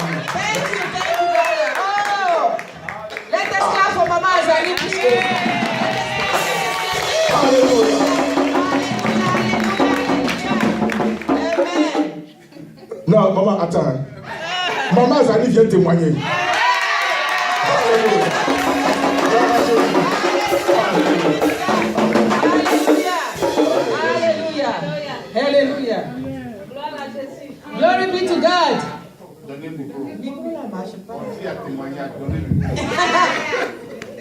brother. Oh, let us clap for Mama Azali, please. Hallelujah. Amen. Non, maman, attends. Maman Azali vient témoigner. Alléluia. Hallelujah. Hallelujah. Glory be to God.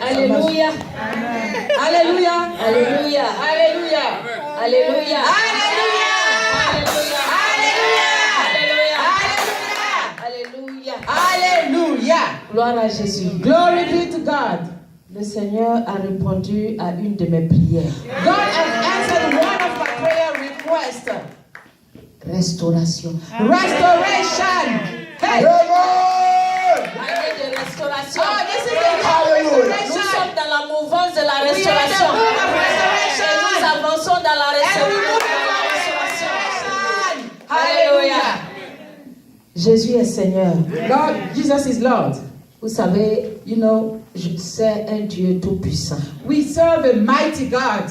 Alléluia. Alléluia. Alléluia. Alléluia. Alléluia. Alléluia. Alléluia. Alléluia. Gloire à Jésus. Glory be to God. Le Seigneur a répondu à une de mes prières. God has answered one of my prayer requests. Restauration. Restoration. Hey. Année de restauration. Oh, this is the year of Nous restoration. sommes dans la mouvance de la We are in the restauration. move of Et restoration. nous avançons dans la And we move restauration. in the Hallelujah. Jésus est Seigneur. God, Jesus is Lord. Vous savez, je sais un Dieu tout-puissant. We serve a mighty God.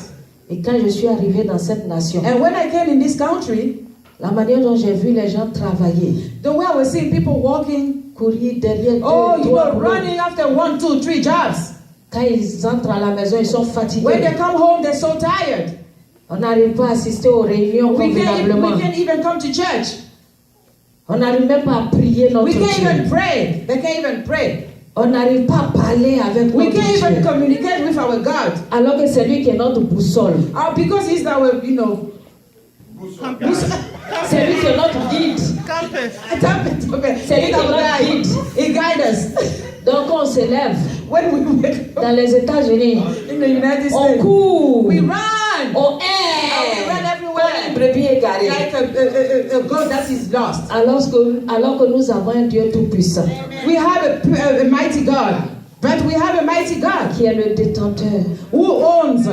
Et quand je suis arrivé dans cette nation, And when I came in this country, la manière dont j'ai vu les gens travailler, the way I was seeing people walking, courir derrière oh, deux, you trois know, boulots. running after 1, 2, 3 jobs. Quand ils entrent à la maison, ils sont fatigués. When they come home, they're so tired. On n'arrive pas à assister aux réunions We convenablement. can't even come to church. On n'arrive même pas à prier notre We can't Dieu. even pray. They can't even pray. On n'arrive pas à parler avec We notre can't even Dieu. communicate with our God. Alors que c'est lui qui est notre boussole. Because He's our, C'est lui qui est notre guide. C'est lui notre guide. He guides us. Donc on s'élève. When we wake up Dans les États-Unis, in the United on States, court. we run. On We erre. run everywhere. Comme une brebis égarée. Like a goat that is lost. Alors que nous avons un Dieu tout-puissant We have a mighty God. But we have a mighty God qui est le détenteur who owns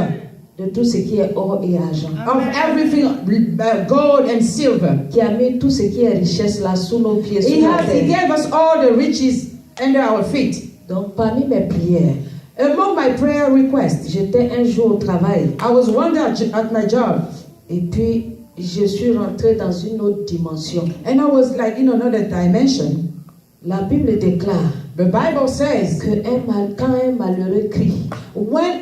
de tout ce qui est or et argent, of everything, gold and silver. qui a mis tout ce qui est richesse là sous nos pieds, He sous la gave terre. us all the riches under our feet. Donc parmi mes prières, Among my prayer requests, j'étais un jour au travail I was one day at my job, et puis je suis rentrée dans une autre dimension. and I was like in another dimension. La Bible déclare The Bible says que quand un malheureux crie, when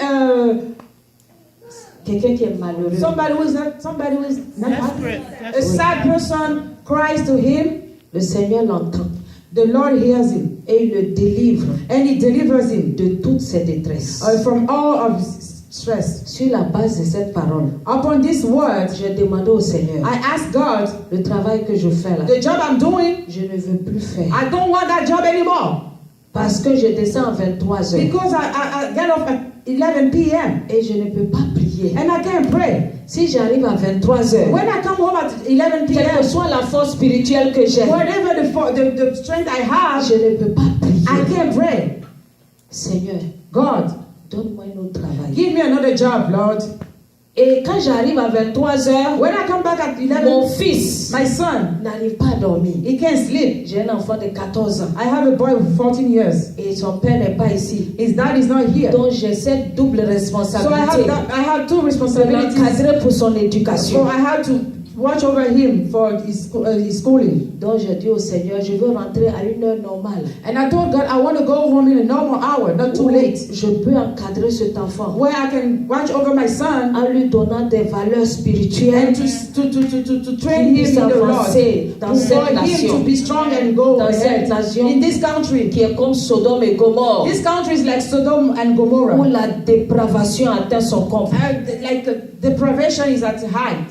quelqu'un qui est malheureux, somebody who is not happy, a sad person cries to Him, le Seigneur l'entend the Lord hears him et il le délivre and He delivers him de toutes ses détresses. from all of his stress. Sur la base de cette parole, Upon this word, j'ai demandé au Seigneur, I asked God, le travail que je fais là, the job I'm doing, je ne veux plus faire. I don't want that job anymore. Parce que je descends à 23 heures Because I get off at 11 p.m. et je ne peux pas prier. and I can't pray. Si j'arrive à 23 heures, When I come home at 11 quelle que p.m., soit la force spirituelle que j'ai, whatever the strength I have, je ne peux pas I prier. can't pray. Seigneur, God, donne-moi un autre travail. give me another job, Lord. Et quand j'arrive à 23 heures, When I come back at mon 11, fils my son, n'arrive pas à dormir. he can't sleep. J'ai un enfant de 14 ans I have a boy of 14 years. et son père n'est pas ici. His dad is not here. Donc j'ai cette double So responsabilité I have two de responsibilities. l'encadrer pour son So éducation. I have to watch over him for his schooling. Donc j'ai dit au Seigneur, je veux rentrer à une heure normale. And I told God I want to go home in a normal hour, not too Où late, je peux encadrer cet enfant where I can watch over my son en lui donnant des valeurs spirituelles and to train qu'il him puisse in the Lord, avancer dans for cette him to nation. be strong and go Dans ahead. cette nation In this country, qui est comme Sodome et Gomorrhe, this country is like Sodom and où Gomorrah. la dépravation atteint son comble. Like the deprivation is at height.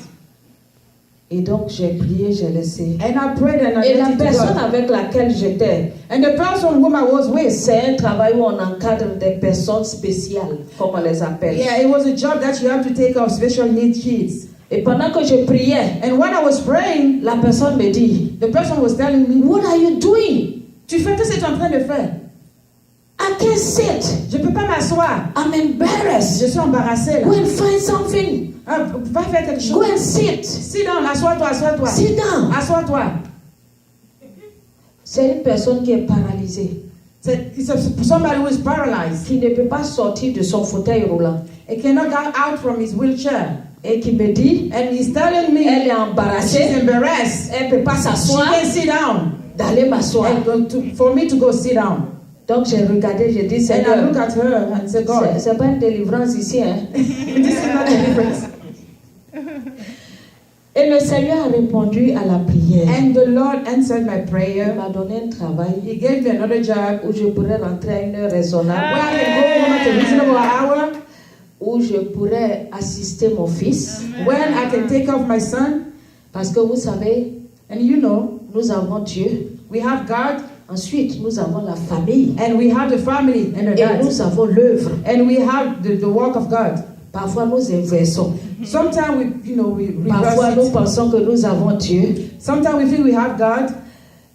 Et donc j'ai prié, j'ai laissé. And I prayed and I Et la let it to personne God. avec laquelle j'étais, And the person whom I was with, c'est un travail où on encadre des personnes spéciales, comme on les appelle. yeah, it was a job that you have to take care of special needs kids. Et pendant que je priais, And when I was praying, la personne me dit, the person was telling me, What are you doing? tu fais que ce que tu es en train de faire. I can't sit. Je ne peux pas m'asseoir. I'm embarrassed. Je suis embarrassée là. Go and find something. Va faire quelque Go chose. and sit. Sit down, assois-toi, assois-toi. Sit down. Assois-toi. C'est une personne qui est paralysée, It's somebody who is paralyzed. qui ne peut pas sortir de son fauteuil roulant. He cannot get out from his wheelchair. Et qui me dit, And he's telling me elle est she's embarrassée, embarrassed. elle ne peut pas She s'asseoir, can't sit down. d'aller m'asseoir. For me to go sit down. Donc j'ai regardé, j'ai dit, And I Seigneur, look at her and say, God, c'est pas une délivrance ici, hein. this is not the difference. Et le Seigneur a répondu à la prière. And the Lord answered my Il prayer. m'a donné un travail He gave me another job où je pourrais rentrer à une heure raisonnable, where I can go home at a reasonable hour, où je pourrais assister mon fils. when I can take off my son. Parce que vous savez, And you know, nous avons Dieu. we have God, Ensuite, nous avons la famille. and we have the family and the Et God, nous avons l'œuvre. and we have the work of God. Parfois, nous inversons. Sometimes we Parfois, nous reverse it. pensons que nous avons Dieu. Sometimes we think we have God,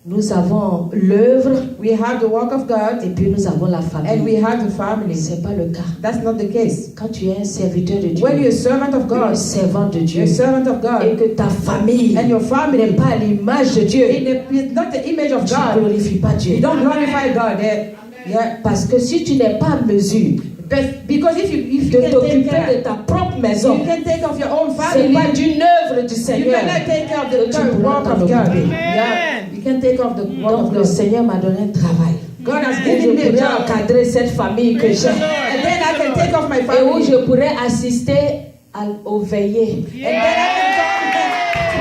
Nous avons l'œuvre. we have the work of God, Et puis, nous avons la and famille. we have the family. Ce n'est pas le cas. That's not the case. Quand tu es un serviteur de Dieu, When you're a servant of un God, servant de Dieu, you're a servant of et God, que ta famille and your n'est family pas à l'image de Dieu, it's not the image of tu ne God. glorifies pas Dieu. You don't glorify God. Yeah. Parce que si tu n'es pas en mesure Because if you de can take t'occuper de care, ta propre maison, you can take of your own c'est family. pas d'une œuvre du You Seigneur. cannot take care of que the tu pourras work t'en of God. occuper. Yeah. You can take off the work Donc of le God. Seigneur m'a donné un travail. God has Et je given me a pourrais job. encadrer cette famille que j'ai. And then I can take off my Et où family. je pourrais assister aux veillées. And then I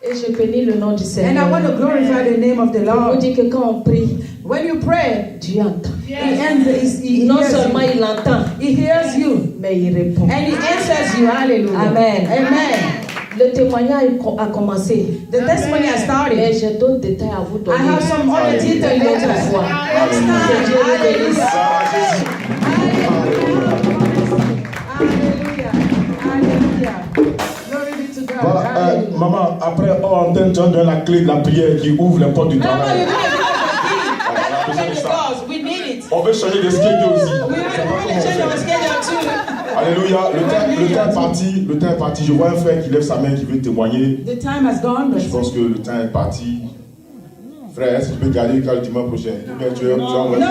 Et je bénis le nom du can come. And I Seigneur. want to glorify the name of the On Lord. dit que quand on prie, When you pray, Dieu entend. he Non hears seulement you. il entend, He hears you. mais il répond. And he answers you. Hallelujah. Amen. Amen. Le témoignage a commencé. The testimony has Mais started. j'ai d'autres détails à vous I donner. have some other details later. Next fois. Next time. Hallelujah. Hallelujah. Hallelujah. Glory be to God. Voilà, Hallelujah. maman, après, on entend tu donnes la clé de la prière qui ouvre les portes du No, no, travail. you're going to give us the key. That's besoin open de the ça. doors. We need it. On veut changer de schedule aussi. We C'est pas want comment to change on our fait. schedule too. Alléluia, le temps est parti, le temps est parti. Je vois un frère qui lève sa main qui veut témoigner. The time has gone, Je but pense que le temps est parti. Frère, est-ce que tu peux garder le dimanche prochain? Ou bien tu envoies. no.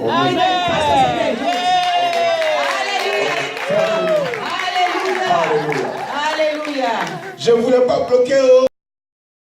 Hallelujah. Hallelujah. Je ne voulais pas bloquer.